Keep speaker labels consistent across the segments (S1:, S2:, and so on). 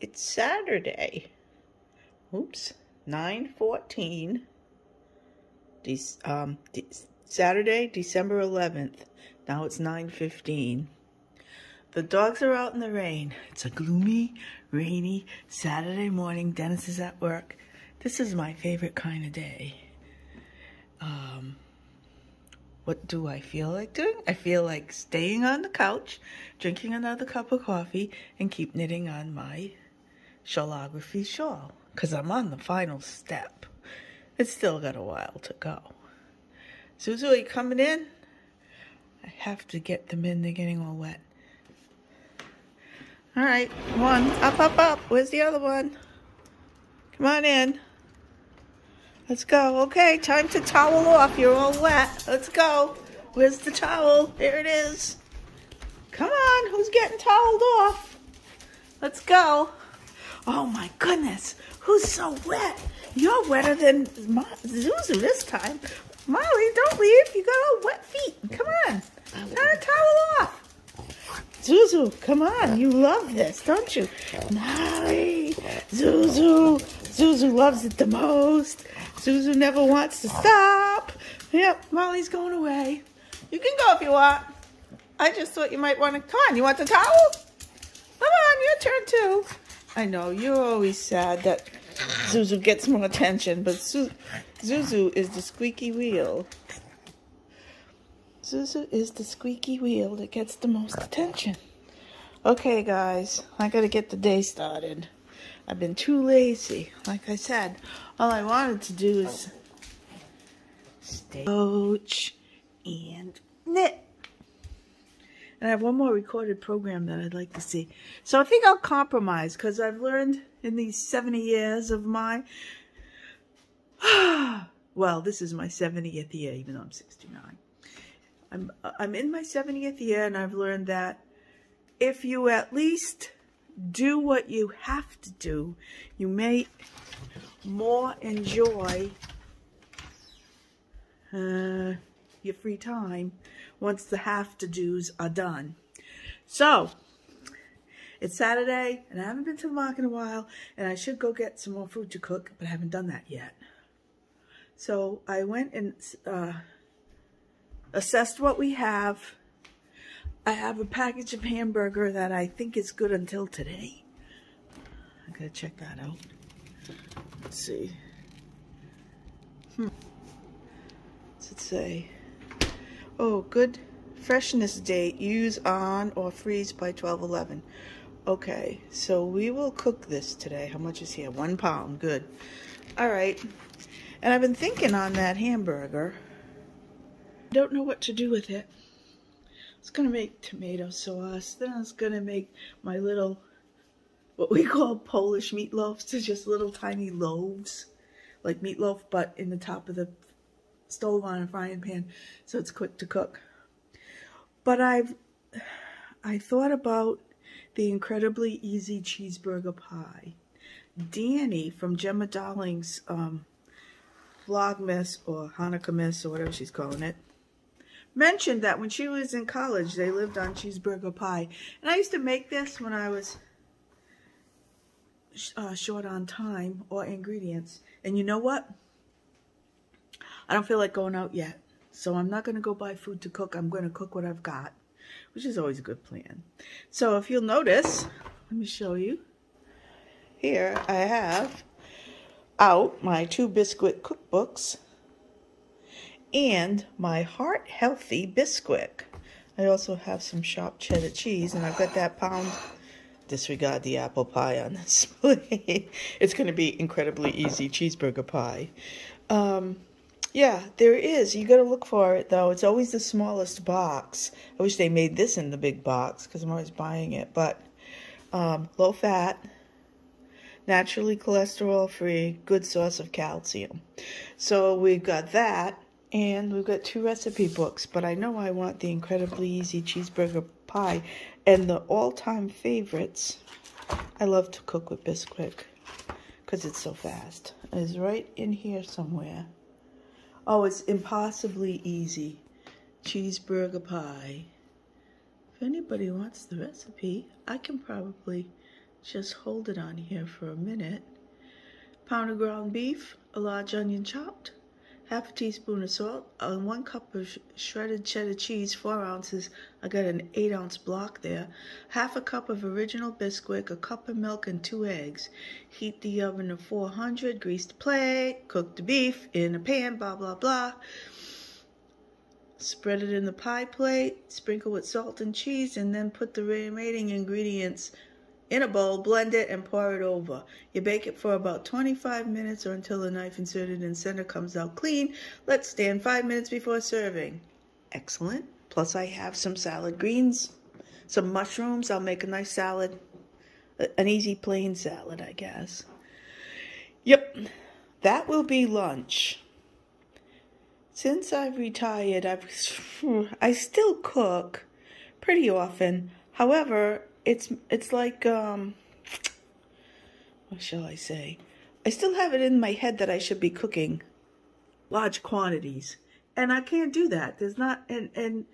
S1: It's Saturday. Oops, 9/14. Saturday, December 11th. Now it's 9:15. The dogs are out in the rain. It's a gloomy, rainy Saturday morning. Dennis is at work. This is my favorite kind of day. What do I feel like doing? I feel like staying on the couch, drinking another cup of coffee, and keep knitting on my shawlography shawl, because I'm on the final step. It's still got a while to go. Suzu, are you coming in? I have to get them in. They're getting all wet. All right, one. Up, up, up. Where's the other one? Come on in. Let's go. Okay, time to towel off. You're all wet. Let's go. Where's the towel? There it is. Come on. Who's getting toweled off? Let's go. Oh, my goodness. Who's so wet? You're wetter than Zuzu this time. Molly, don't leave. You got all wet feet. Come on. Time to towel off. Zuzu, come on. You love this, don't you? Molly. Zuzu. Zuzu loves it the most. Zuzu never wants to stop. Yep, Molly's going away. You can go if you want. I just thought you might want to. Come on, you want the towel? Come on, your turn too. I know, you're always sad that Zuzu gets more attention, but Zuzu is the squeaky wheel. Zuzu is the squeaky wheel that gets the most attention. Okay, guys, I gotta get the day started. I've been too lazy. Like I said, all I wanted to do is stay coach and knit. And I have one more recorded program that I'd like to see. So I think I'll compromise, because I've learned in these 70 years of my... well, this is my 70th year, even though I'm 69. I'm in my 70th year, and I've learned that if you at least do what you have to do, you may more enjoy your free time once the have-to-dos are done. So, it's Saturday, and I haven't been to the market in a while, and I should go get some more food to cook, but I haven't done that yet. So, I went and assessed what we have. I have a package of hamburger that I think is good until today. I gotta check that out. Let's see. What's it say? Oh, good freshness date. Use on or freeze by 12/11. Okay, so we will cook this today. How much is here? 1 pound. Good. All right. And I've been thinking on that hamburger. I don't know what to do with it. It's going to make tomato sauce. Then I was going to make my little, what we call Polish meatloaves. They're just little tiny loaves, like meatloaf, but in the top of the stove on a frying pan, so it's quick to cook. But I thought about the incredibly easy cheeseburger pie. Danny from Gemma Darling's Vlogmas or Hanukkah Miss or whatever she's calling it, mentioned that when she was in college, they lived on cheeseburger pie. And I used to make this when I was short on time or ingredients. And you know what? I don't feel like going out yet. So I'm not going to go buy food to cook. I'm going to cook what I've got, which is always a good plan. So if you'll notice, let me show you. Here I have out my 2 biscuit cookbooks and my Heart Healthy Bisquick. I also have some sharp cheddar cheese, and I've got that pound. Disregard the apple pie on this plate. It's going to be incredibly easy cheeseburger pie. Yeah, there is. You got to look for it, though. It's always the smallest box. I wish they made this in the big box, because I'm always buying it. But low fat, naturally cholesterol-free, good source of calcium. So we've got that. And we've got 2 recipe books, but I know I want the incredibly easy cheeseburger pie. And the all-time favorites, I love to cook with Bisquick, because it's so fast. It's right in here somewhere. Oh, it's impossibly easy. Cheeseburger pie. If anybody wants the recipe, I can probably Just hold it on here for a minute. Pound of ground beef, a large onion chopped, half a teaspoon of salt, 1 cup of shredded cheddar cheese, 4 ounces. I got an 8-ounce block there. Half a cup of original Bisquick, a cup of milk, and 2 eggs. Heat the oven to 400, grease the plate, cook the beef in a pan, blah, blah, blah. Spread it in the pie plate, sprinkle with salt and cheese, and then put the remaining ingredients in a bowl, blend it, and pour it over. You bake it for about 25 minutes or until the knife inserted in center comes out clean. Let stand 5 minutes before serving. Excellent. Plus I have some salad greens, some mushrooms. I'll make a nice salad, an easy plain salad, I guess. Yep, that will be lunch. Since I've retired, I still cook pretty often. However, it's like, what shall I say? I still have it in my head that I should be cooking large quantities. And I can't do that. There's not, and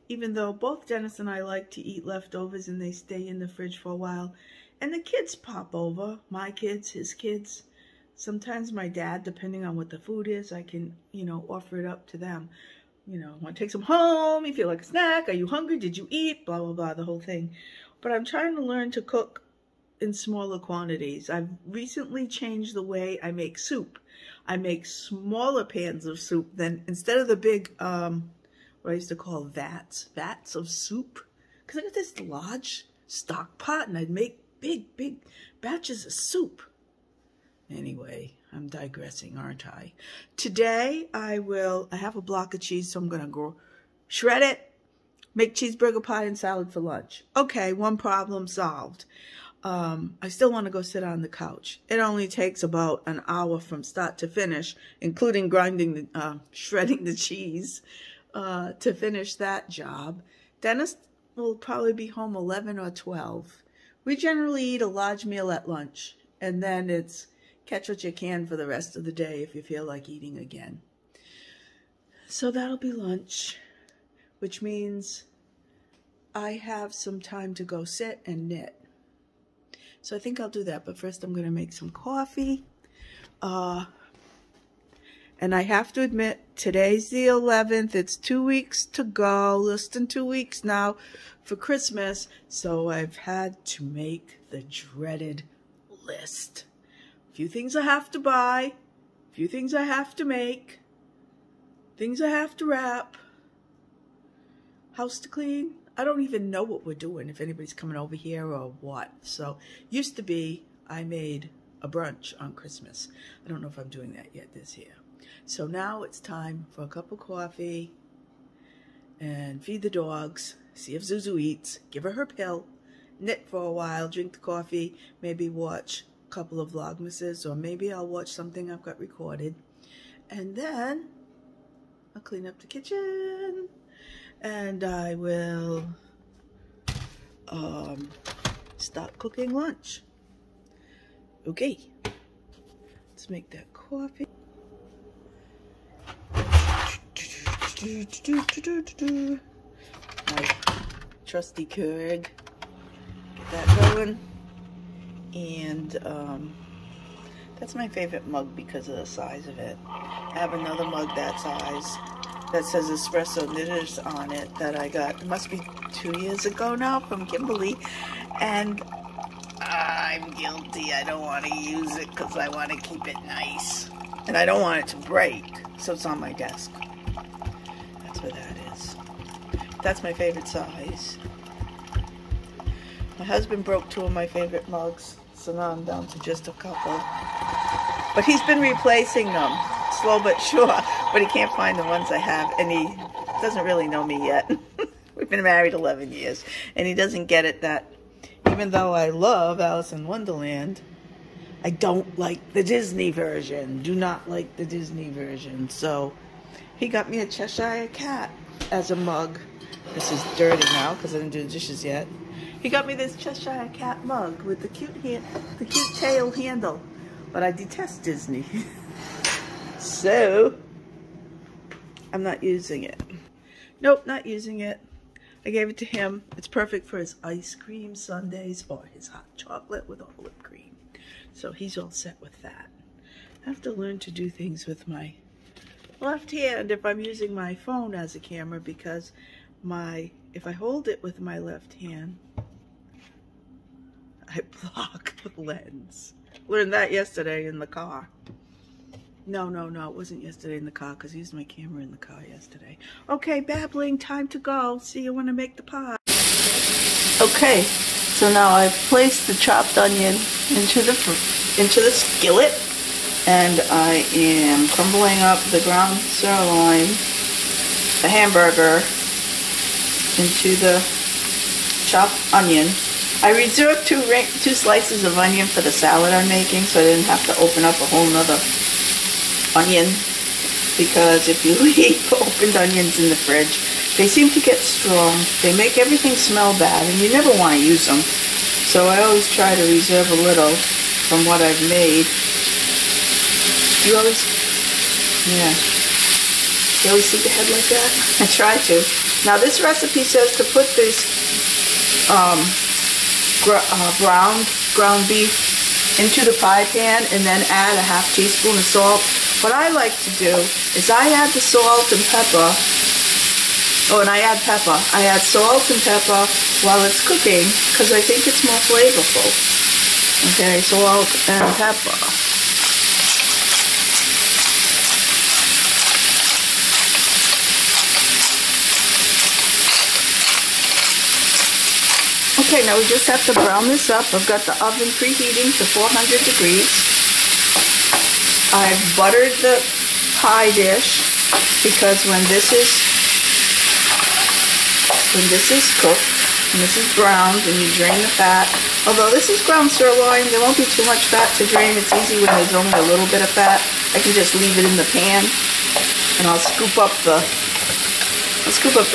S1: even though both Dennis and I like to eat leftovers and they stay in the fridge for a while, and the kids pop over, my kids, his kids. Sometimes my dad, depending on what the food is, I can, offer it up to them. Want to take some home? You feel like a snack? Are you hungry? Did you eat? Blah, blah, blah, the whole thing. But I'm trying to learn to cook in smaller quantities. I've recently changed the way I make soup. I make smaller pans of soup than, instead of the big, what I used to call vats of soup. Because I got this large stock pot and I'd make big batches of soup. Anyway, I'm digressing, aren't I? Today, I have a block of cheese, so I'm going to go shred it, make cheeseburger pie and salad for lunch. Okay, one problem solved. I still want to go sit on the couch. It only takes about an hour from start to finish, including shredding the cheese, to finish that job. Dennis will probably be home 11 or 12. We generally eat a large meal at lunch, and then it's catch what you can for the rest of the day if you feel like eating again. So that'll be lunch, which means I have some time to go sit and knit. So I think I'll do that, but first I'm going to make some coffee. And I have to admit, today's the 11th. It's 2 weeks to go, less than 2 weeks now for Christmas. So I've had to make the dreaded list. A few things I have to buy, a few things I have to make, things I have to wrap, house to clean. I don't even know what we're doing, if anybody's coming over here or what. So, used to be, I made a brunch on Christmas. I don't know if I'm doing that yet this year. So now it's time for a cup of coffee and feed the dogs, see if Zuzu eats, give her pill, knit for a while, drink the coffee, maybe watch couple of Vlogmases, or maybe I'll watch something I've got recorded, and then I'll clean up the kitchen and I will start cooking lunch. Okay, let's make that coffee. My trusty Keurig, get that going. And that's my favorite mug because of the size of it. I have another mug that size that says Espresso Knitters on it that I got, it must be 2 years ago now, from Kimberly. And I'm guilty. I don't want to use it because I want to keep it nice. And I don't want it to break, so it's on my desk. That's where that is. That's my favorite size. My husband broke 2 of my favorite mugs, so now I'm down to just a couple. But he's been replacing them, slow but sure. But he can't find the ones I have, and he doesn't really know me yet. We've been married 11 years, and he doesn't get it that even though I love Alice in Wonderland, I don't like the Disney version. Do not like the Disney version. So he got me a Cheshire Cat as a mug. This is dirty now because I didn't do the dishes yet. He got me this Cheshire Cat mug with the cute tail handle, but I detest Disney. So I'm not using it. Nope, not using it. I gave it to him. It's perfect for his ice cream sundaes or his hot chocolate with all whipped cream. So he's all set with that. I have to learn to do things with my left hand if I'm using my phone as a camera, because if I hold it with my left hand, I block the lens. Learned that yesterday in the car. No, it wasn't yesterday in the car, because I used my camera in the car yesterday. Okay, babbling, time to go. See you when I make the pie. Okay, so now I've placed the chopped onion into the skillet, and I am crumbling up the ground sirloin, the hamburger, into the chopped onion. I reserved two slices of onion for the salad I'm making, so I didn't have to open up a whole nother onion, because if you leave opened onions in the fridge, they seem to get strong. They make everything smell bad, and you never want to use them. So I always try to reserve a little from what I've made. You always think ahead like that? I try to. Now this recipe says to put this ground beef into the pie pan and then add a ½ teaspoon of salt. What I like to do is I add the salt and pepper. Oh, and I add pepper. I add salt and pepper while it's cooking, because I think it's more flavorful. Okay, salt and pepper. Okay, now we just have to brown this up. I've got the oven preheating to 400 degrees. I've buttered the pie dish, because when this is cooked and this is browned and you drain the fat, although this is ground sirloin, there won't be too much fat to drain. It's easy when there's only a little bit of fat. I can just leave it in the pan, and I'll scoop up the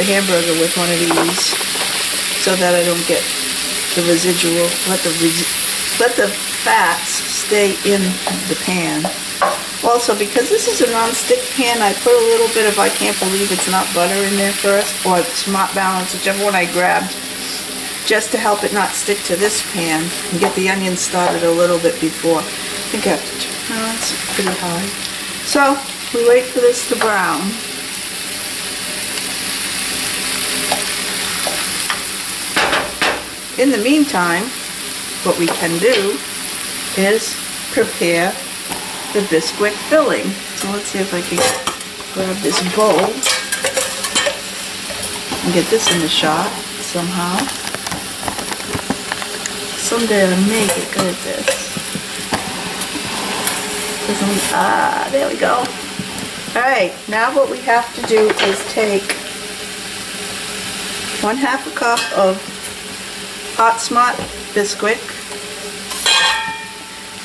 S1: hamburger with one of these, so that I don't get the residual. Let the fats stay in the pan. Also, because this is a non-stick pan, I put a little bit of I can't believe it's not butter in there first, or Smart Balance, whichever one I grabbed, just to help it not stick to this pan and get the onions started a little bit before. I think I have to turn. No, it's pretty high. So we wait for this to brown. In the meantime, what we can do is prepare the Bisquick filling. So let's see if I can grab this bowl and get this in the shot somehow. Someday I'll make it good at this. There we go. Alright, now what we have to do is take 1/2 cup of Hot Smart Bisquick,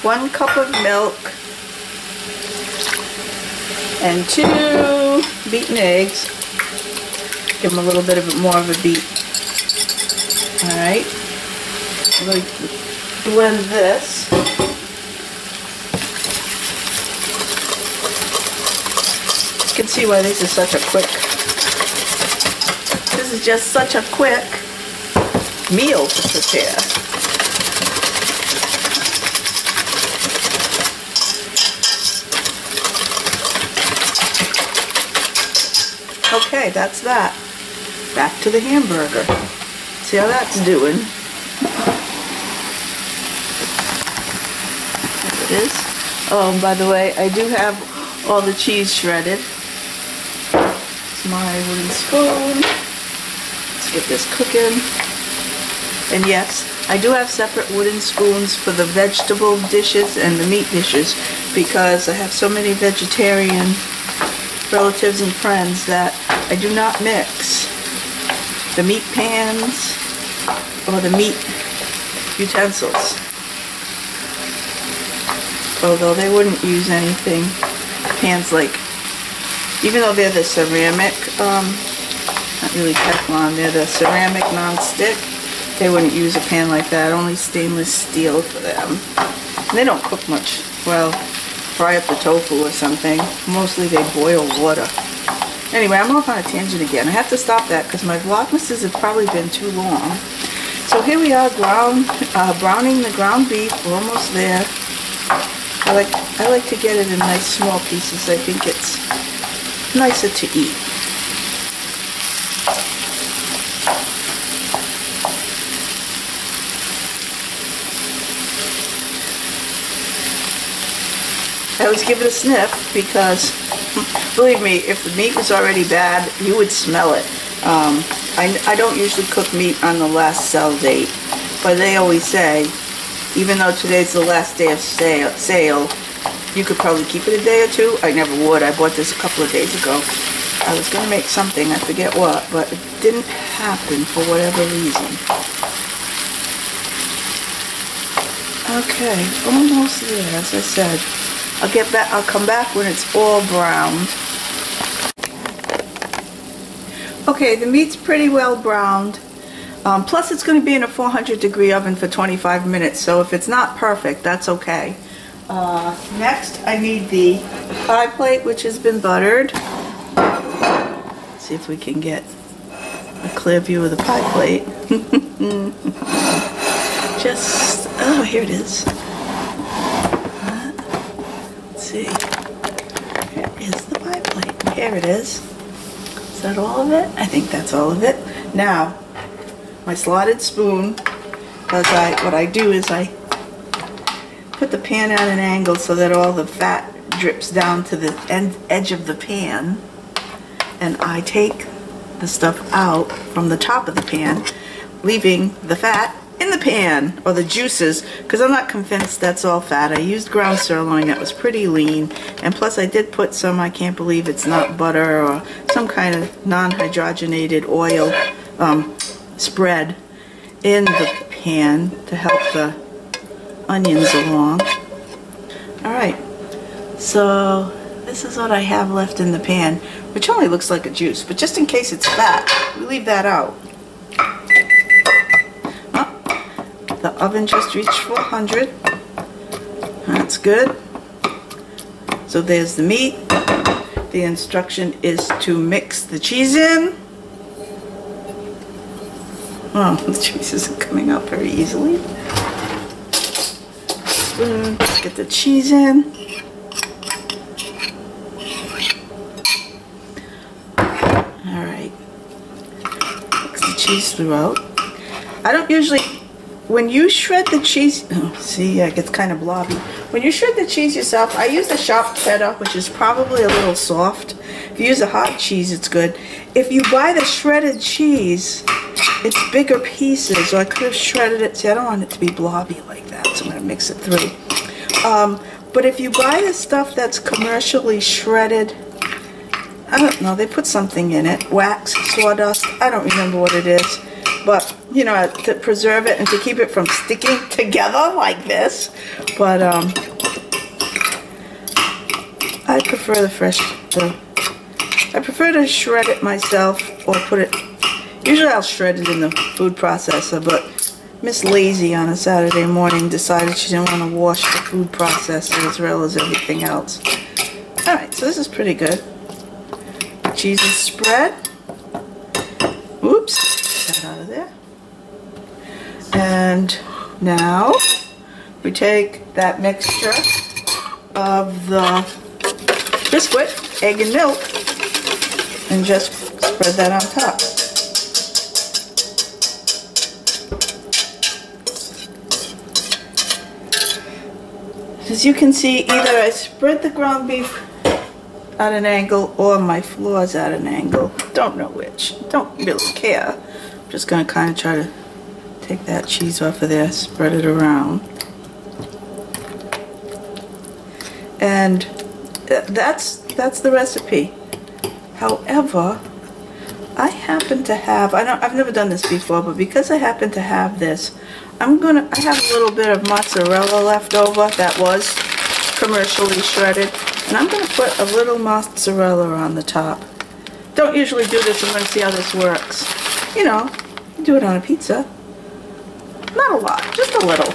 S1: 1 cup of milk, and 2 beaten eggs. Give them a little bit more of a beat. Alright, I'm going to blend this. You can see why this is such a quick, this is just such a quick meal to prepare. Okay, that's that. Back to the hamburger. See how that's doing. There it is. Oh, and by the way, I do have all the cheese shredded. It's my wooden spoon. Let's get this cooking. And yes, I do have separate wooden spoons for the vegetable dishes and the meat dishes, because I have so many vegetarian relatives and friends that I do not mix the meat pans or the meat utensils. Although they wouldn't use anything, pans like, even though they're the ceramic, not really Teflon, they're the ceramic non-stick, they wouldn't use a pan like that, only stainless steel for them. And they don't cook much. Well, fry up the tofu or something. Mostly they boil water. Anyway, I'm off on a tangent again. I have to stop that because my Vlogmases have probably been too long. So here we are, browning the ground beef. We're almost there. I like to get it in nice small pieces. I think it's nicer to eat. I always give it a sniff because, believe me, if the meat was already bad, you would smell it. I don't usually cook meat on the last sell date, but they always say, even though today's the last day of sale, you could probably keep it a day or two. I never would. I bought this a couple of days ago. I was going to make something, I forget what, but it didn't happen for whatever reason. Okay, almost there, as I said. I'll come back when it's all browned. Okay, the meat's pretty well browned. Plus it's going to be in a 400-degree oven for 25 minutes, so if it's not perfect, that's okay. Next, I need the pie plate, which has been buttered. Let's see if we can get a clear view of the pie plate. Oh, here it is. Let's see. Here is the pie plate. Here it is. Is that all of it? I think that's all of it. Now, my slotted spoon, what I do is I put the pan at an angle so that all the fat drips down to the edge of the pan, and I take the stuff out from the top of the pan, leaving the fat in the pan, or the juices, because I'm not convinced that's all fat. I used ground sirloin that was pretty lean, and plus I did put some, I can't believe it's not butter, or some kind of non-hydrogenated oil spread in the pan to help the onions along. Alright, so this is what I have left in the pan, which only looks like a juice, but just in case it's fat, we leave that out. Oh, the oven just reached 400. That's good. So there's the meat. The instruction is to mix the cheese in. Oh, the cheese isn't coming out very easily. Spoon, get the cheese in. Alright. Mix the cheese throughout. I don't usually, when you shred the cheese, oh, see, it gets kind of blobby. When you shred the cheese yourself, I use the sharp cheddar, which is probably a little soft. If you use a hard cheese, it's good. If you buy the shredded cheese, it's bigger pieces, or I could have shredded it. See, I don't want it to be blobby like that, so I'm going to mix it through. But if you buy the stuff that's commercially shredded, I don't know, they put something in it, wax, sawdust, I don't remember what it is. But, you know, to preserve it and to keep it from sticking together like this. But, I prefer I prefer to shred it myself, or put it, usually I'll shred it in the food processor, but Miss Lazy on a Saturday morning decided she didn't want to wash the food processor as well as everything else. Alright, so this is pretty good. The cheese is spread. Oops. Out of there. And now we take that mixture of the biscuit, egg and milk, and just spread that on top. As you can see, either I spread the ground beef at an angle or my floor's at an angle. Don't know which. Don't really care. Just going to kind of try to take that cheese off of there, spread it around. And that's the recipe. However, I happen to have, I've never done this before, but because I happen to have this, I have a little bit of mozzarella left over that was commercially shredded, and I'm going to put a little mozzarella on the top. Don't usually do this. I'm going to see how this works. You know, do it on a pizza. Not a lot, just a little.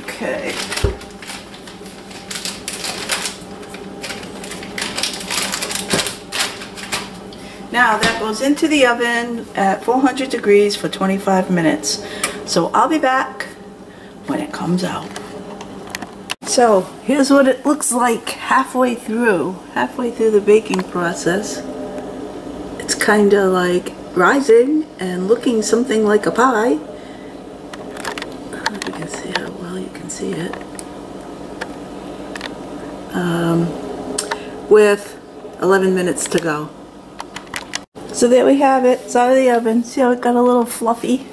S1: Okay. Now that goes into the oven at 400 degrees for 25 minutes. So I'll be back when it comes out. So here's what it looks like halfway through the baking process. It's kind of like rising and looking something like a pie. I don't know if you can see how well you can see it. With 11 minutes to go. So there we have it. It's out of the oven. See how it got a little fluffy?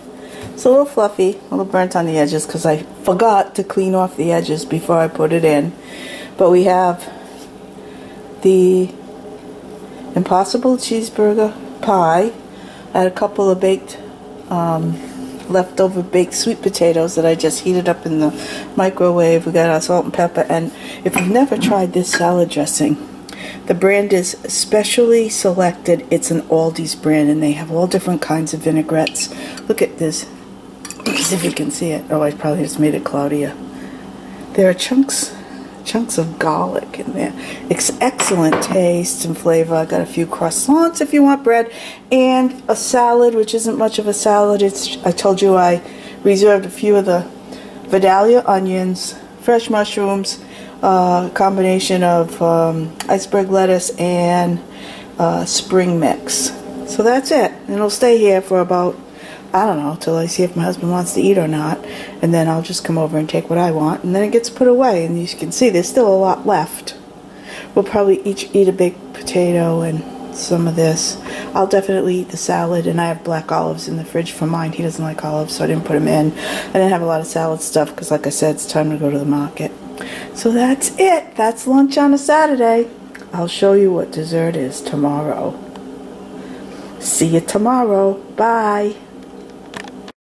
S1: It's a little fluffy, a little burnt on the edges because I forgot to clean off the edges before I put it in. But we have the Impossible Cheeseburger pie. I had a couple of baked, leftover baked sweet potatoes that I just heated up in the microwave. We got our salt and pepper. And if you've never tried this salad dressing, the brand is Specially Selected. It's an Aldi's brand, and they have all different kinds of vinaigrettes. Look at this. Let's see if you can see it. Oh, I probably just made it cloudier. There are chunks of garlic in there. It's excellent taste and flavor. I got a few croissants if you want bread, and a salad, which isn't much of a salad. I told you I reserved a few of the Vidalia onions, fresh mushrooms, combination of iceberg lettuce and spring mix. So that's it. And it'll stay here for about, I don't know, till I see if my husband wants to eat or not, and then I'll just come over and take what I want, and then it gets put away. And you can see there's still a lot left. We'll probably each eat a baked potato and some of this. I'll definitely eat the salad, and I have black olives in the fridge for mine. He doesn't like olives, so I didn't put them in. I didn't have a lot of salad stuff because, like I said, it's time to go to the market. So that's it. That's lunch on a Saturday. I'll show you what dessert is tomorrow. See you tomorrow. Bye.